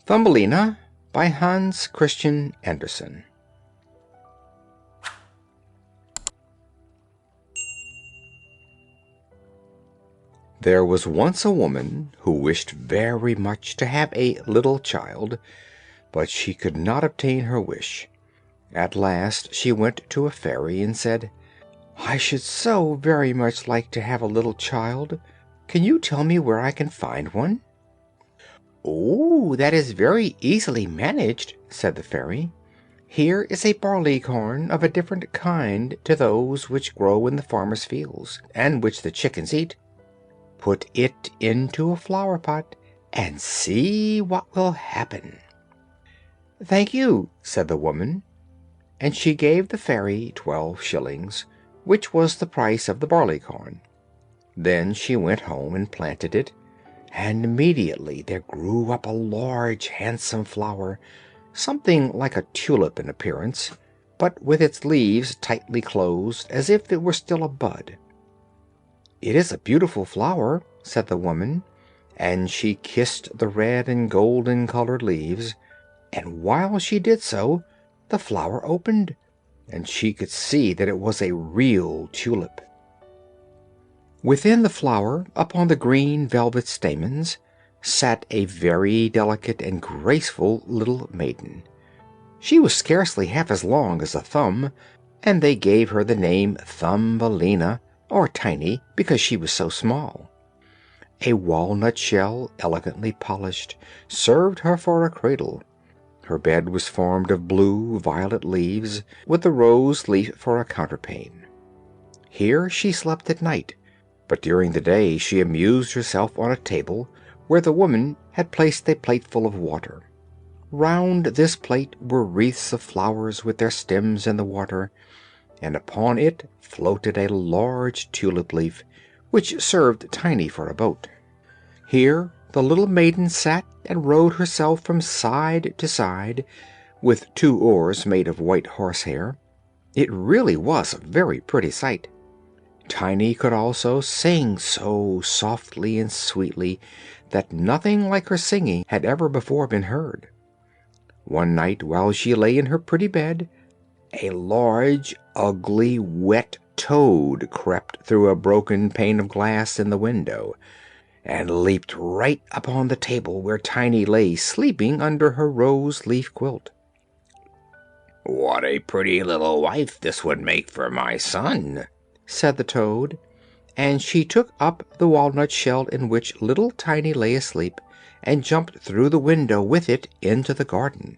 Thumbelina by Hans Christian Andersen. There was once a woman who wished very much to have a little child, but she could not obtain her wish. At last she went to a fairy and said, "I should so very much like to have a little child. Can you tell me where I can find one?" "Oh, that is very easily managed," said the fairy. "Here is a barley corn of a different kind to those which grow in the farmer's fields, and which the chickens eat. Put it into a flower pot, and see what will happen." "Thank you," said the woman, and she gave the fairy 12 shillings, which was the price of the barley corn. Then she went home and planted it, and immediately there grew up a large, handsome flower, something like a tulip in appearance, but with its leaves tightly closed, as if it were still a bud. "It is a beautiful flower," said the woman, and she kissed the red and golden colored leaves, and while she did so, the flower opened, and she could see that it was a real tulip. Within the flower, upon the green velvet stamens, sat a very delicate and graceful little maiden. She was scarcely half as long as a thumb, and they gave her the name Thumbelina, or Tiny, because she was so small. A walnut shell, elegantly polished, served her for a cradle. Her bed was formed of blue violet leaves, with a rose leaf for a counterpane. Here she slept at night, but during the day she amused herself on a table where the woman had placed a plateful of water. Round this plate were wreaths of flowers with their stems in the water, and upon it floated a large tulip leaf, which served Tiny for a boat. Here the little maiden sat and rowed herself from side to side, with 2 oars made of white horsehair. It really was a very pretty sight. Tiny could also sing so softly and sweetly that nothing like her singing had ever before been heard. One night, while she lay in her pretty bed, a large, ugly, wet toad crept through a broken pane of glass in the window, and leaped right upon the table where Tiny lay sleeping under her rose-leaf quilt. "What a pretty little wife this would make for my son," said the toad, and she took up the walnut shell in which little Tiny lay asleep, and jumped through the window with it into the garden.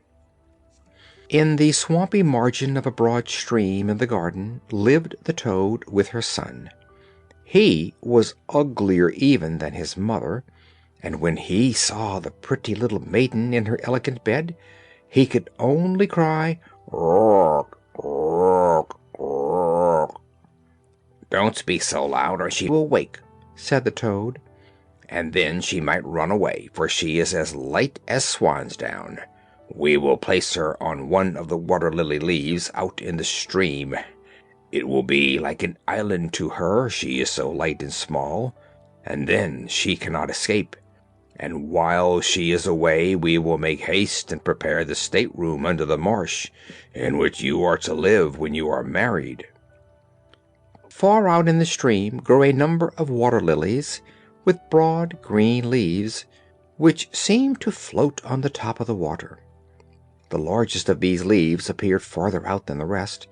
In the swampy margin of a broad stream in the garden lived the toad with her son. He was uglier even than his mother, and when he saw the pretty little maiden in her elegant bed, he could only cry, "Rock, rock, rock." "Don't speak so loud, or she will wake," said the toad, "and then she might run away, for she is as light as swan's down. We will place her on one of the water-lily leaves out in the stream. It will be like an island to her, she is so light and small, and then she cannot escape. And while she is away we will make haste and prepare the stateroom under the marsh, in which you are to live when you are married." Far out in the stream grew a number of water-lilies, with broad green leaves, which seemed to float on the top of the water. The largest of these leaves appeared farther out than the rest,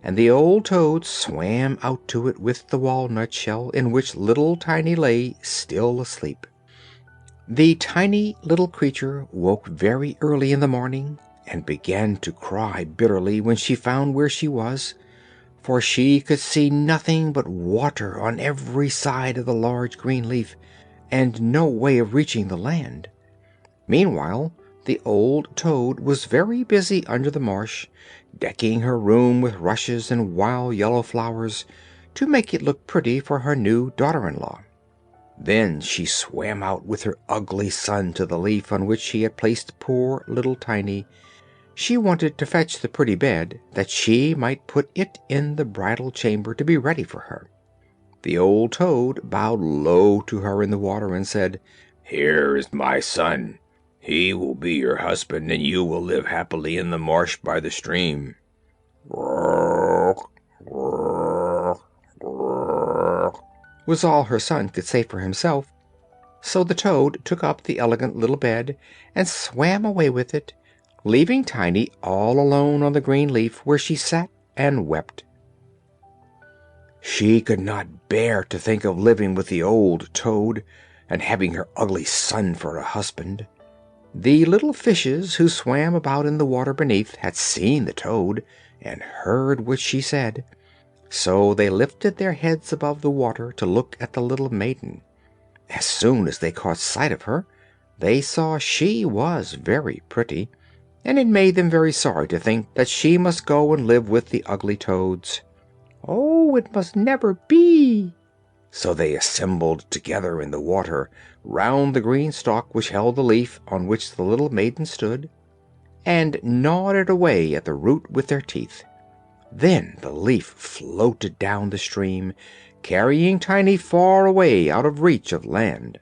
and the old toad swam out to it with the walnut shell in which little Tiny lay still asleep. The tiny little creature woke very early in the morning, and began to cry bitterly when she found where she was, for she could see nothing but water on every side of the large green leaf, and no way of reaching the land. Meanwhile the old toad was very busy under the marsh, decking her room with rushes and wild yellow flowers, to make it look pretty for her new daughter-in-law. Then she swam out with her ugly son to the leaf on which she had placed poor little Tiny. She wanted to fetch the pretty bed, that she might put it in the bridal chamber to be ready for her. The old toad bowed low to her in the water, and said, "Here is my son. He will be your husband, and you will live happily in the marsh by the stream." Was all her son could say for himself. So the toad took up the elegant little bed and swam away with it, leaving Tiny all alone on the green leaf, where she sat and wept. She could not bear to think of living with the old toad, and having her ugly son for a husband. The little fishes who swam about in the water beneath had seen the toad, and heard what she said, so they lifted their heads above the water to look at the little maiden. As soon as they caught sight of her, they saw she was very pretty, and it made them very sorry to think that she must go and live with the ugly toads. "Oh, it must never be!" So they assembled together in the water round the green stalk which held the leaf on which the little maiden stood, and gnawed it away at the root with their teeth. Then the leaf floated down the stream, carrying Tiny far away out of reach of land.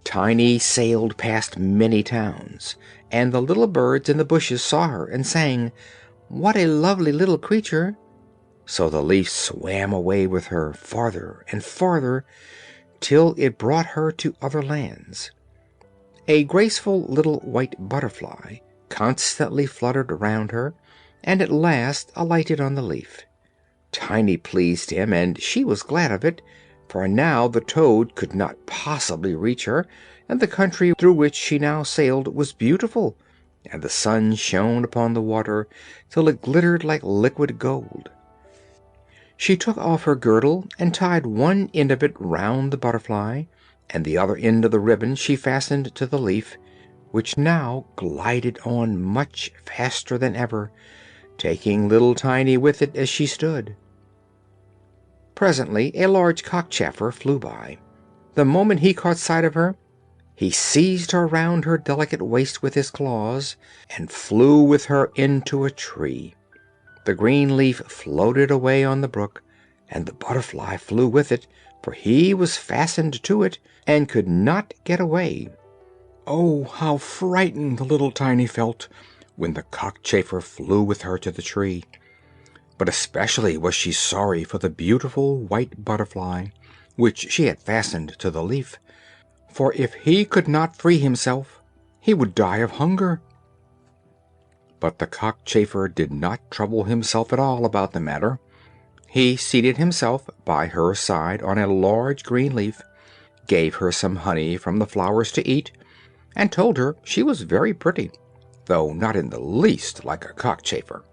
Tiny sailed past many towns, and the little birds in the bushes saw her and sang, "What a lovely little creature!" So the leaf swam away with her farther and farther, till it brought her to other lands. A graceful little white butterfly constantly fluttered around her, and at last alighted on the leaf. Tiny pleased him, and she was glad of it, for now the toad could not possibly reach her, and the country through which she now sailed was beautiful, and the sun shone upon the water till it glittered like liquid gold. She took off her girdle and tied one end of it round the butterfly, and the other end of the ribbon she fastened to the leaf, which now glided on much faster than ever, taking little Tiny with it as she stood. Presently a large cockchafer flew by. The moment he caught sight of her, he seized her round her delicate waist with his claws, and flew with her into a tree. The green leaf floated away on the brook, and the butterfly flew with it, for he was fastened to it, and could not get away. Oh, how frightened the little Tiny felt when the cockchafer flew with her to the tree! But especially was she sorry for the beautiful white butterfly, which she had fastened to the leaf, for if he could not free himself, he would die of hunger. But the cockchafer did not trouble himself at all about the matter. He seated himself by her side on a large green leaf, gave her some honey from the flowers to eat, and told her she was very pretty, though not in the least like a cockchafer.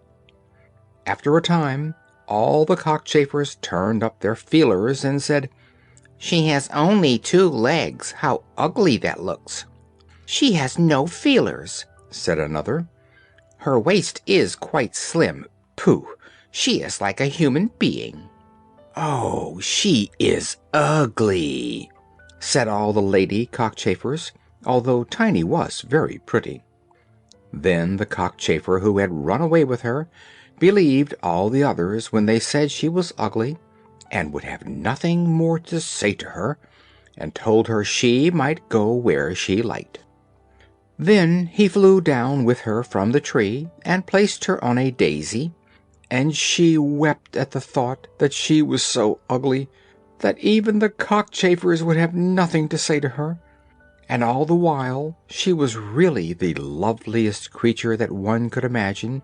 After a time, all the cockchafers turned up their feelers and said, "She has only 2 legs. How ugly that looks!" "She has no feelers," said another. "Her waist is quite slim. Pooh! She is like a human being." "Oh, she is ugly," said all the lady cockchafers, although Tiny was very pretty. Then the cockchafer who had run away with her believed all the others when they said she was ugly, and would have nothing more to say to her, and told her she might go where she liked. Then he flew down with her from the tree, and placed her on a daisy, and she wept at the thought that she was so ugly that even the cockchafers would have nothing to say to her, and all the while she was really the loveliest creature that one could imagine,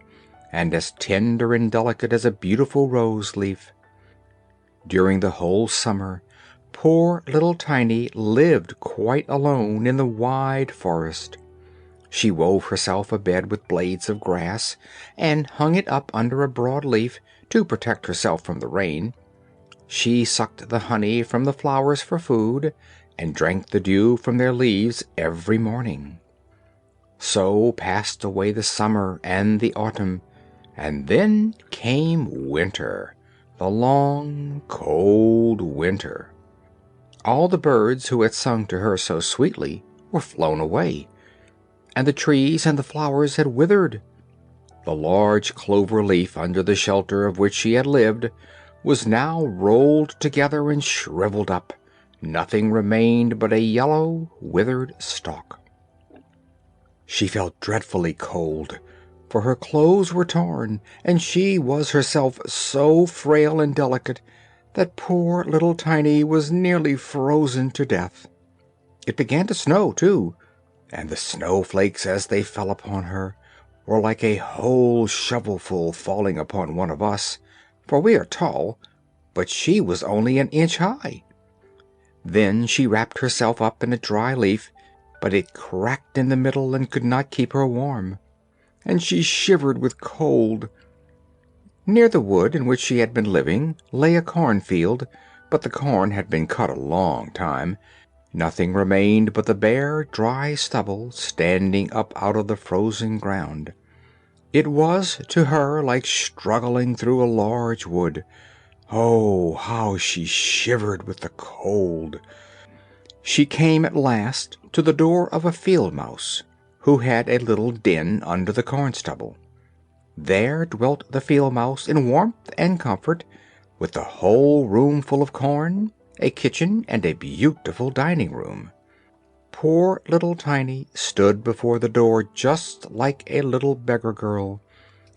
and as tender and delicate as a beautiful rose leaf. During the whole summer, poor little Tiny lived quite alone in the wide forest. She wove herself a bed with blades of grass, and hung it up under a broad leaf to protect herself from the rain. She sucked the honey from the flowers for food, and drank the dew from their leaves every morning. So passed away the summer and the autumn, and then came winter, the long, cold winter. All the birds who had sung to her so sweetly were flown away, and the trees and the flowers had withered. The large clover leaf under the shelter of which she had lived was now rolled together and shriveled up. Nothing remained but a yellow, withered stalk. She felt dreadfully cold, for her clothes were torn, and she was herself so frail and delicate that poor little Tiny was nearly frozen to death. It began to snow, too, and the snowflakes, as they fell upon her, were like a whole shovelful falling upon one of us, for we are tall, but she was only an inch high. Then she wrapped herself up in a dry leaf, but it cracked in the middle and could not keep her warm, and she shivered with cold. Near the wood in which she had been living lay a cornfield, but the corn had been cut a long time. Nothing remained but the bare, dry stubble standing up out of the frozen ground. It was to her like struggling through a large wood. Oh, how she shivered with the cold! She came at last to the door of a field mouse, who had a little den under the corn stubble. There dwelt the field mouse in warmth and comfort, with the whole room full of corn, a kitchen, and a beautiful dining room. Poor little Tiny stood before the door just like a little beggar girl,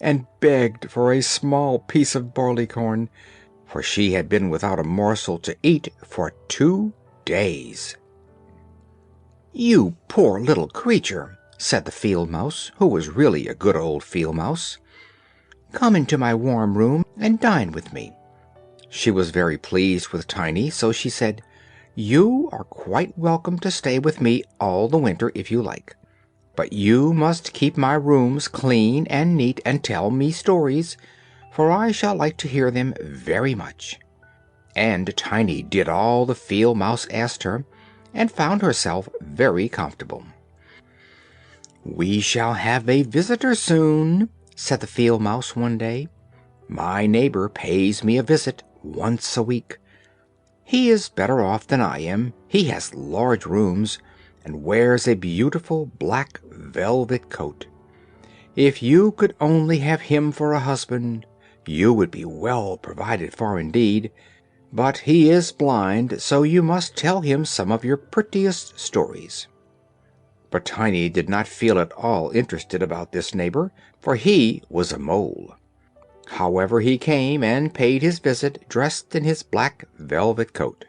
and begged for a small piece of barleycorn, for she had been without a morsel to eat for 2 days. "You poor little creature," said the field mouse, who was really a good old field mouse, "come into my warm room and dine with me." She was very pleased with Tiny, so she said, "You are quite welcome to stay with me all the winter if you like, but you must keep my rooms clean and neat and tell me stories, for I shall like to hear them very much." And Tiny did all the field mouse asked her, and found herself very comfortable. "We shall have a visitor soon," said the field mouse one day. "My neighbor pays me a visit once a week. He is better off than I am. He has large rooms, and wears a beautiful black velvet coat. If you could only have him for a husband, you would be well provided for indeed. But he is blind, so you must tell him some of your prettiest stories." But Tiny did not feel at all interested about this neighbor, for he was a mole. However, he came and paid his visit dressed in his black velvet coat.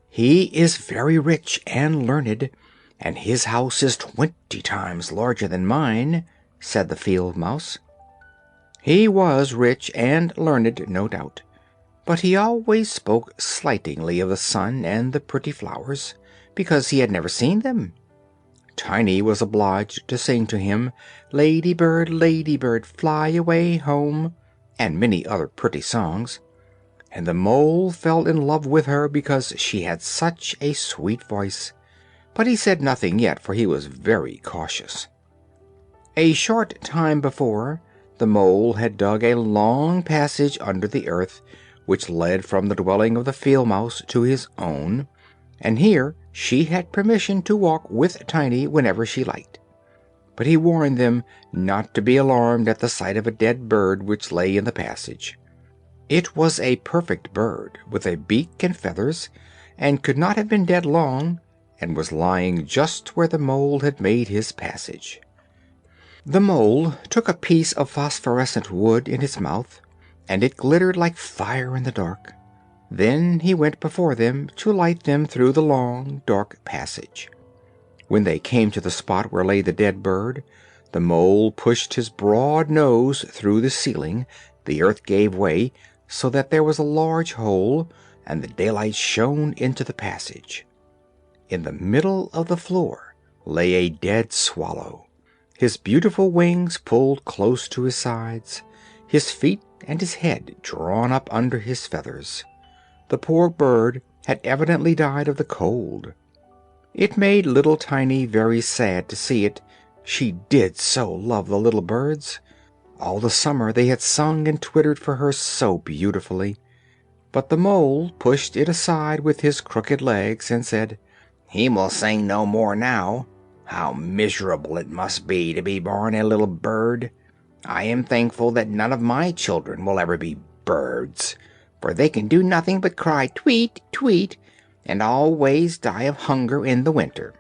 "He is very rich and learned, and his house is 20 times larger than mine," said the field mouse. He was rich and learned, no doubt, but he always spoke slightingly of the sun and the pretty flowers, because he had never seen them. Tiny was obliged to sing to him, "Lady bird, fly away home," and many other pretty songs, and the mole fell in love with her because she had such a sweet voice, but he said nothing yet, for he was very cautious. A short time before, the mole had dug a long passage under the earth, which led from the dwelling of the field mouse to his own, and here she had permission to walk with Tiny whenever she liked. But he warned them not to be alarmed at the sight of a dead bird which lay in the passage. It was a perfect bird, with a beak and feathers, and could not have been dead long, and was lying just where the mole had made his passage. The mole took a piece of phosphorescent wood in his mouth, and it glittered like fire in the dark. Then he went before them to light them through the long, dark passage. When they came to the spot where lay the dead bird, the mole pushed his broad nose through the ceiling, the earth gave way, so that there was a large hole, and the daylight shone into the passage. In the middle of the floor lay a dead swallow, his beautiful wings pulled close to his sides, his feet and his head drawn up under his feathers. The poor bird had evidently died of the cold. It made little Tiny very sad to see it. She did so love the little birds. All the summer they had sung and twittered for her so beautifully. But the mole pushed it aside with his crooked legs and said, "He will sing no more now. How miserable it must be to be born a little bird! I am thankful that none of my children will ever be birds, for they can do nothing but cry tweet, tweet, and always die of hunger in the winter."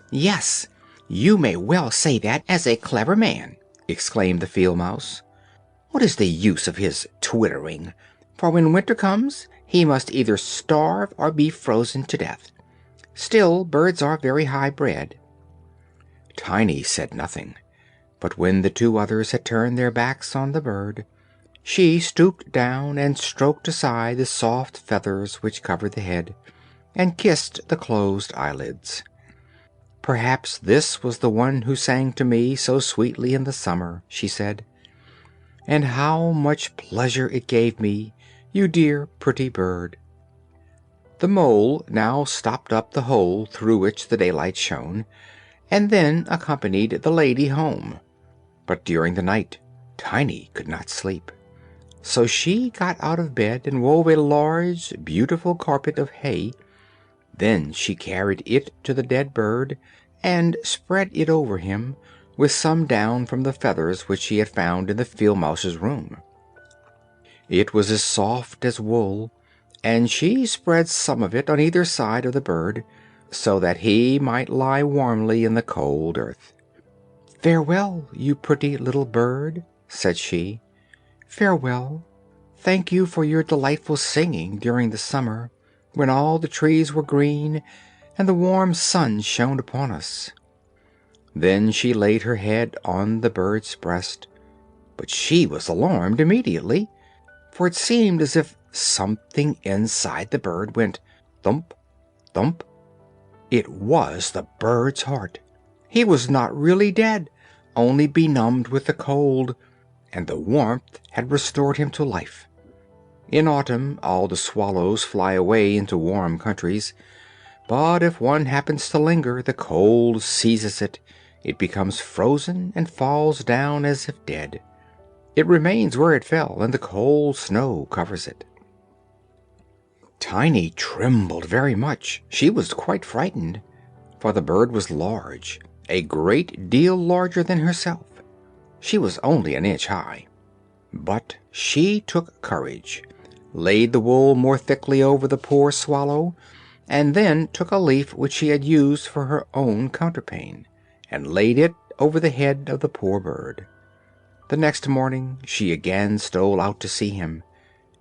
"Yes, "You may well say that as a clever man," exclaimed the field mouse. "What is the use of his twittering? For when winter comes he must either starve or be frozen to death. Still, birds are very high bred." Tiny said nothing, but when the two others had turned their backs on the bird, she stooped down and stroked aside the soft feathers which covered the head, and kissed the closed eyelids. "Perhaps this was the one who sang to me so sweetly in the summer," she said. "And how much pleasure it gave me, you dear pretty bird." The mole now stopped up the hole through which the daylight shone, and then accompanied the lady home. But during the night Tiny could not sleep, so she got out of bed and wove a large, beautiful carpet of hay. Then she carried it to the dead bird and spread it over him, with some down from the feathers which she had found in the field mouse's room. It was as soft as wool, and she spread some of it on either side of the bird, so that he might lie warmly in the cold earth. "Farewell, you pretty little bird," said she. "Farewell. Thank you for your delightful singing during the summer, when all the trees were green and the warm sun shone upon us." Then she laid her head on the bird's breast, but she was alarmed immediately, for it seemed as if something inside the bird went thump, thump. It was the bird's heart. He was not really dead, only benumbed with the cold, and the warmth had restored him to life. In autumn all the swallows fly away into warm countries, but if one happens to linger, the cold seizes it. It becomes frozen and falls down as if dead. It remains where it fell, and the cold snow covers it. Tiny trembled very much. She was quite frightened, for the bird was large, a great deal larger than herself. She was only an inch high. But she took courage, laid the wool more thickly over the poor swallow, and then took a leaf which she had used for her own counterpane, and laid it over the head of the poor bird. The next morning she again stole out to see him.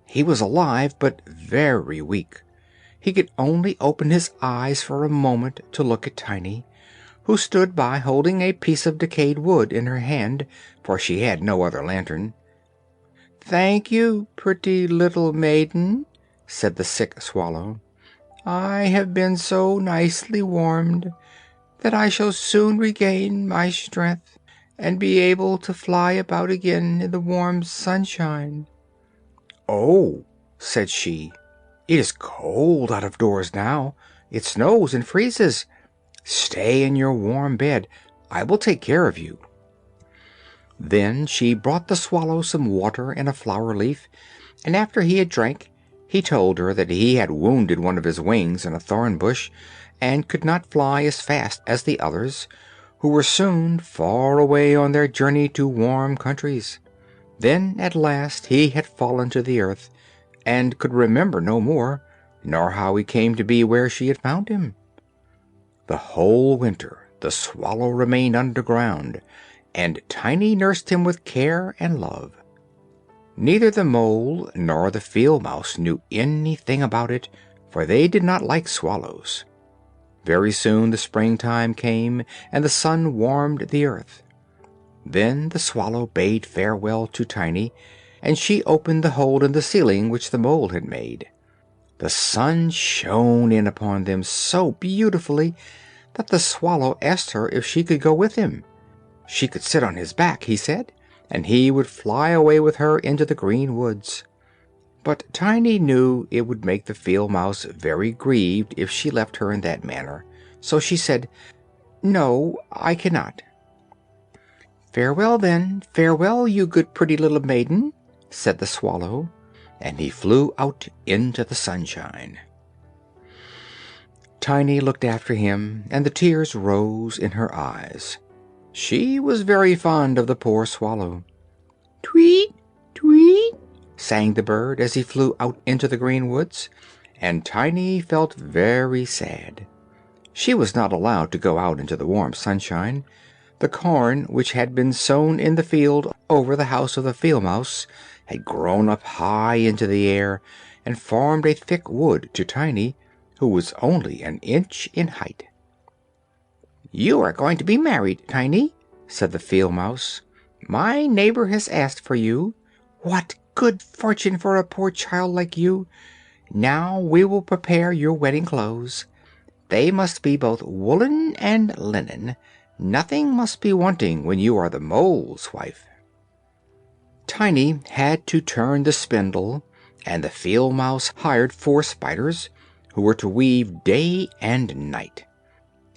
He was alive, but very weak. He could only open his eyes for a moment to look at Tiny, who stood by holding a piece of decayed wood in her hand, for she had no other lantern. "Thank you, pretty little maiden," said the sick swallow. "I have been so nicely warmed that I shall soon regain my strength and be able to fly about again in the warm sunshine." "Oh," said she, "it is cold out of doors now. It snows and freezes. Stay in your warm bed. I will take care of you." Then she brought the swallow some water in a flower leaf, and after he had drank, he told her that he had wounded one of his wings in a thorn bush, and could not fly as fast as the others, who were soon far away on their journey to warm countries. Then at last he had fallen to the earth, and could remember no more, nor how he came to be where she had found him. The whole winter the swallow remained underground, and Tiny nursed him with care and love. Neither the mole nor the field mouse knew anything about it, for they did not like swallows. Very soon the springtime came, and the sun warmed the earth. Then the swallow bade farewell to Tiny, and she opened the hole in the ceiling which the mole had made. The sun shone in upon them so beautifully that the swallow asked her if she could go with him. She could sit on his back, he said, and he would fly away with her into the green woods. But Tiny knew it would make the field mouse very grieved if she left her in that manner, so she said, "No, I cannot." "Farewell, then, farewell, you good pretty little maiden," said the swallow, and he flew out into the sunshine. Tiny looked after him, and the tears rose in her eyes. She was very fond of the poor swallow. "Tweet, tweet," sang the bird as he flew out into the green woods, and Tiny felt very sad. She was not allowed to go out into the warm sunshine. The corn which had been sown in the field over the house of the field mouse had grown up high into the air and formed a thick wood to Tiny, who was only an inch in height. "You are going to be married, Tiny," said the field mouse. "My neighbor has asked for you. What good fortune for a poor child like you! Now we will prepare your wedding clothes. They must be both woolen and linen. Nothing must be wanting when you are the mole's wife." Tiny had to turn the spindle, and the field mouse hired 4 spiders, who were to weave day and night.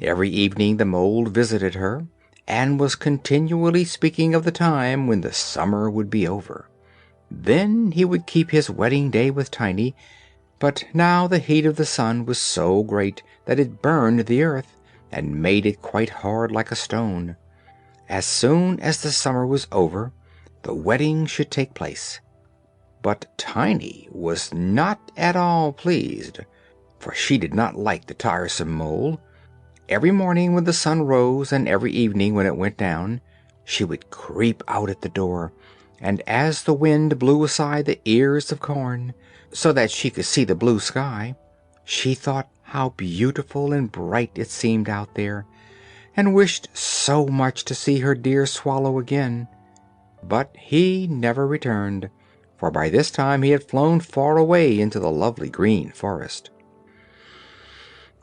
Every evening the mole visited her, and was continually speaking of the time when the summer would be over. Then he would keep his wedding day with Tiny, but now the heat of the sun was so great that it burned the earth, and made it quite hard like a stone. As soon as the summer was over, the wedding should take place. But Tiny was not at all pleased, for she did not like the tiresome mole. Every morning when the sun rose, and every evening when it went down, she would creep out at the door, and as the wind blew aside the ears of corn, so that she could see the blue sky, she thought how beautiful and bright it seemed out there, and wished so much to see her dear swallow again. But he never returned, for by this time he had flown far away into the lovely green forest.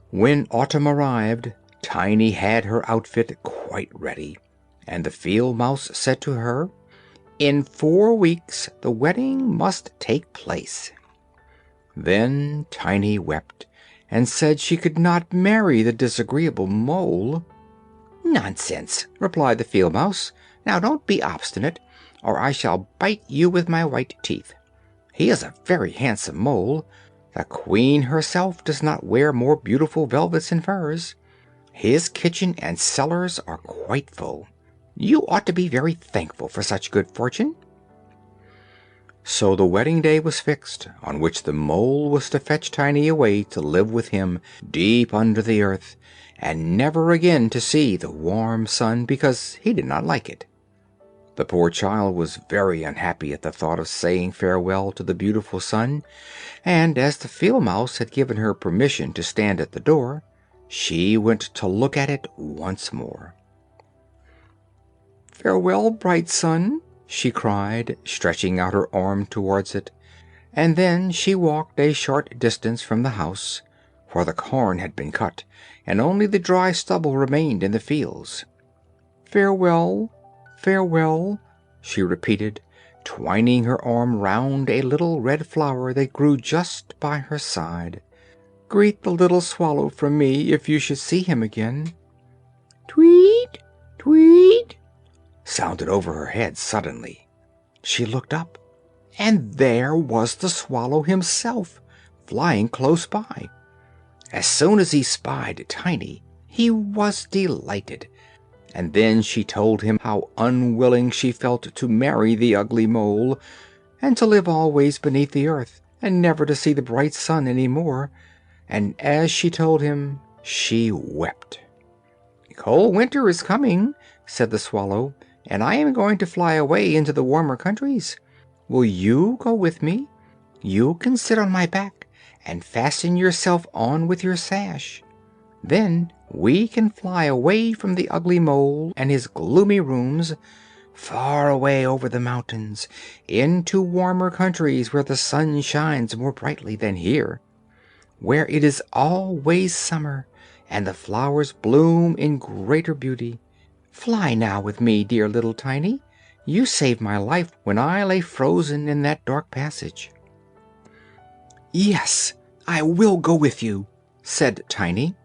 When autumn arrived, Tiny had her outfit quite ready, and the field mouse said to her, "In 4 weeks the wedding must take place." Then Tiny wept, and said she could not marry the disagreeable mole. "Nonsense," replied the field mouse. "Now don't be obstinate, or I shall bite you with my white teeth. He is a very handsome mole. The queen herself does not wear more beautiful velvets and furs. His kitchen and cellars are quite full. You ought to be very thankful for such good fortune." So the wedding day was fixed, on which the mole was to fetch Tiny away to live with him deep under the earth, and never again to see the warm sun, because he did not like it. The poor child was very unhappy at the thought of saying farewell to the beautiful sun, and as the field mouse had given her permission to stand at the door, she went to look at it once more. "Farewell, bright sun," she cried, stretching out her arm towards it, and then she walked a short distance from the house, for the corn had been cut, and only the dry stubble remained in the fields. "Farewell, farewell," she repeated, twining her arm round a little red flower that grew just by her side. "Greet the little swallow from me if you should see him again." "Tweet, tweet," sounded over her head suddenly. She looked up, and there was the swallow himself, flying close by. As soon as he spied Tiny, he was delighted, and then she told him how unwilling she felt to marry the ugly mole, and to live always beneath the earth, and never to see the bright sun any more. And as she told him, she wept. "Cold winter is coming," said the swallow, "and I am going to fly away into the warmer countries. Will you go with me? You can sit on my back and fasten yourself on with your sash. Then we can fly away from the ugly mole and his gloomy rooms, far away over the mountains, into warmer countries where the sun shines more brightly than here, where it is always summer, and the flowers bloom in greater beauty. Fly now with me, dear little Tiny. You saved my life when I lay frozen in that dark passage." "Yes, I will go with you," said Tiny,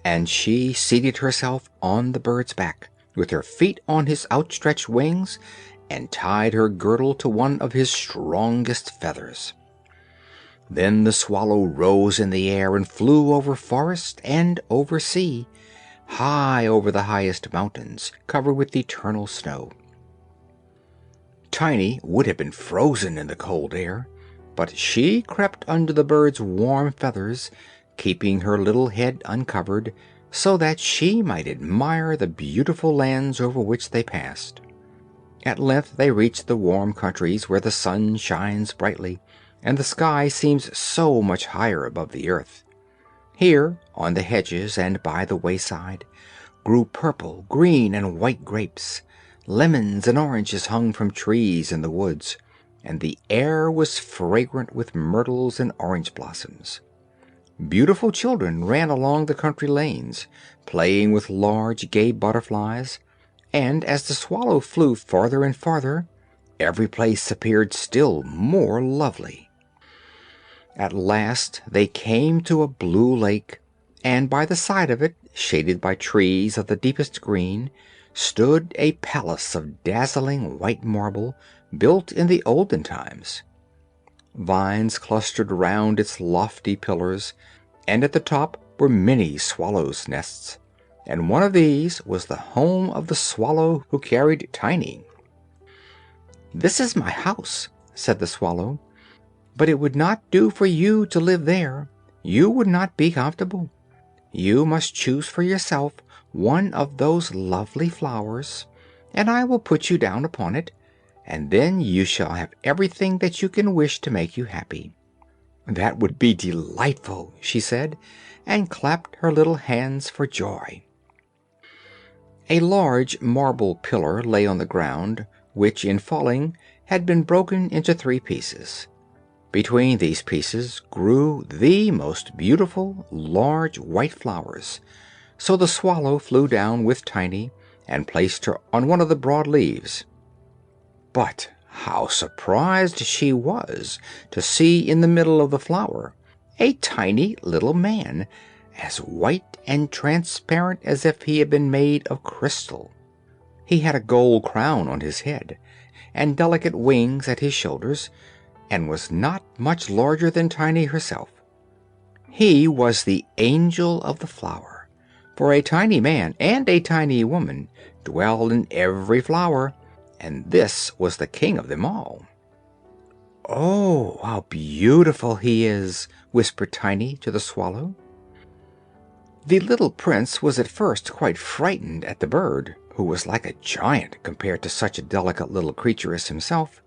and she seated herself on the bird's back, with her feet on his outstretched wings, and tied her girdle to one of his strongest feathers. Then the swallow rose in the air and flew over forest and over sea, high over the highest mountains, covered with eternal snow. Tiny would have been frozen in the cold air, but she crept under the bird's warm feathers, keeping her little head uncovered, so that she might admire the beautiful lands over which they passed. At length they reached the warm countries where the sun shines brightly, and the sky seems so much higher above the earth. Here, on the hedges and by the wayside, grew purple, green, and white grapes. Lemons and oranges hung from trees in the woods, and the air was fragrant with myrtles and orange blossoms. Beautiful children ran along the country lanes, playing with large, gay butterflies, and as the swallow flew farther and farther, every place appeared still more lovely. At last they came to a blue lake, and by the side of it, shaded by trees of the deepest green, stood a palace of dazzling white marble, built in the olden times. Vines clustered round its lofty pillars, and at the top were many swallows' nests, and one of these was the home of the swallow who carried Tiny. "This is my house," said the swallow, "but it would not do for you to live there. You would not be comfortable. You must choose for yourself one of those lovely flowers, and I will put you down upon it, and then you shall have everything that you can wish to make you happy." "That would be delightful," she said, and clapped her little hands for joy. A large marble pillar lay on the ground, which, in falling, had been broken into 3 pieces. Between these pieces grew the most beautiful large white flowers, so the swallow flew down with Tiny and placed her on one of the broad leaves. But how surprised she was to see in the middle of the flower a tiny little man, as white and transparent as if he had been made of crystal. He had a gold crown on his head, and delicate wings at his shoulders, and was not much larger than Tiny herself. He was the angel of the flower, for a tiny man and a tiny woman dwell in every flower, and this was the king of them all. "Oh, how beautiful he is!" whispered Tiny to the swallow. The little prince was at first quite frightened at the bird, who was like a giant compared to such a delicate little creature as himself.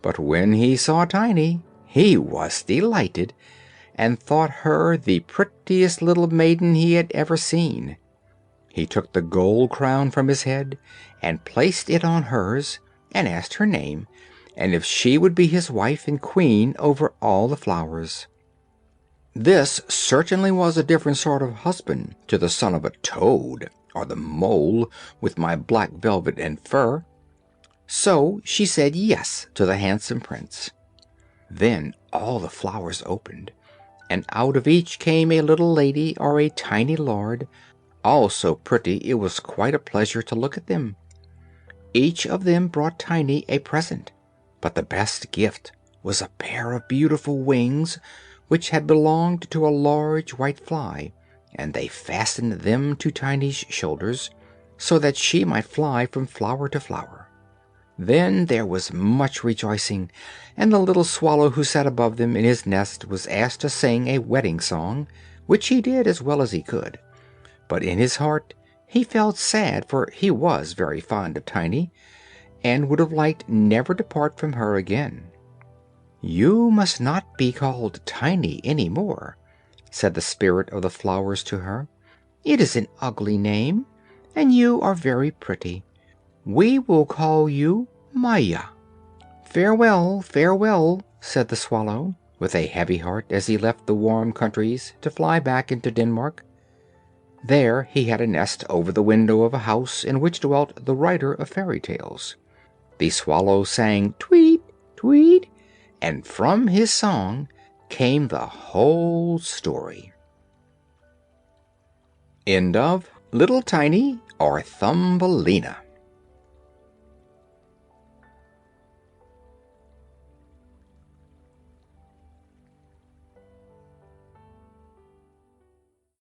But when he saw Tiny, he was delighted, and thought her the prettiest little maiden he had ever seen. He took the gold crown from his head and placed it on hers, and asked her name, and if she would be his wife and queen over all the flowers. This certainly was a different sort of husband to the son of a toad or the mole with my black velvet and fur. So she said yes to the handsome prince. Then all the flowers opened, and out of each came a little lady or a tiny lord, all so pretty it was quite a pleasure to look at them. Each of them brought Tiny a present, but the best gift was a pair of beautiful wings which had belonged to a large white fly, and they fastened them to Tiny's shoulders, so that she might fly from flower to flower. Then there was much rejoicing, and the little swallow who sat above them in his nest was asked to sing a wedding song, which he did as well as he could. But in his heart he felt sad, for he was very fond of Tiny, and would have liked never to part from her again. "You must not be called Tiny any more," said the spirit of the flowers to her. "It is an ugly name, and you are very pretty. We will call you Maya." "Farewell, farewell," said the swallow, with a heavy heart, as he left the warm countries to fly back into Denmark. There he had a nest over the window of a house in which dwelt the writer of fairy tales. The swallow sang "Tweet, tweet," and from his song came the whole story. End of Little Tiny or Thumbelina.